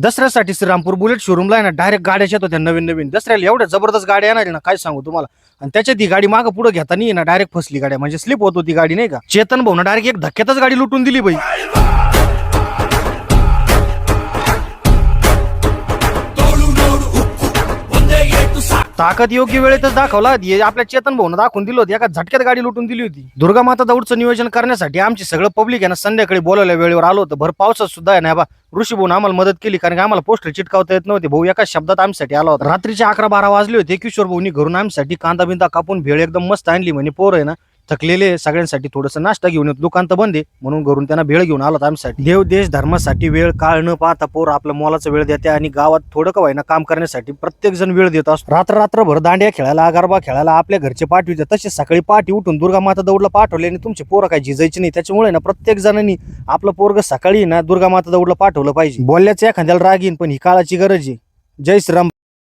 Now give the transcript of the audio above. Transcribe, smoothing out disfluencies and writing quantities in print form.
दसऱ्यासाठी श्रीरामपूर बुलेट शोरूमला आहे ना डायरेक्ट गाड्याच येतो त्या नवीन नवीन. दसऱ्याला एवढ्या जबरदस्त गाड्या येणार ना काय सांगू तुम्हाला. आणि त्याच्यात ती गाडी मागं पुढे घेताना ना डायरेक्ट फसली गाड्या, म्हणजे स्लिप होत होती गाडी नाही का. चेतन भाऊ डायरेक्ट एक धक्क्यातच गाडी लुटून दिली बाई. ताकद योग्य वेळेतच दाखवला. आपल्या चेतन भाऊन दाखवून दिलं होती, एका झटक्यात गाडी लुटून दिली होती. दुर्गा माता दौडचं नियोजन करण्यासाठी आमची सगळं पब्लिक आहे ना संध्याकाळी बोलायला वेळेवर आलो होतं. भर पावसात सुद्धा आहे ना बा ऋषी भाऊन आम्हाला मदत केली, कारण की आम्हाला पोस्टर चिटकावता येत नव्हते. भाऊ एका शब्दात आमच्यासाठी आला होता. रात्रीचे 11-12 वाजले होते. किशोर भाऊनी घरून आमच्यासाठी कांदा बिंदा कापून भेळ एकदम मस्त आणली. म्हणे पोर आहे ना थकलेले सगळ्यांसाठी थोडंसं नाश्ता घेऊन येतो, दुकान तर बंद आहे म्हणून घरून त्यांना भेळ घेऊन आलो आमच्यासाठी. देव देश धर्मासाठी वेळ काळ न पाहता पोर आपलं मोलाचा वेळ देते आणि गावात थोडं का व्हायना काम करण्यासाठी प्रत्येक जण वेळ देत असतो. रात्रभर दांड्या खेळायला गरबा खेळायला आपल्या घरचे पाठविते. तसेच सकाळी पहाटे उठून दुर्गा माता दौडला पाठवले आणि तुमचे पोरं काही झिजायचे नाही. त्याच्यामुळे ना प्रत्येक जणांनी आपलं पोरग सकाळी ना दुर्गा माता दौडला पाठवलं पाहिजे. बोलल्याचं एखाद्याला राग येईन पण ही काळाची गरज आहे. जय श्रीराम.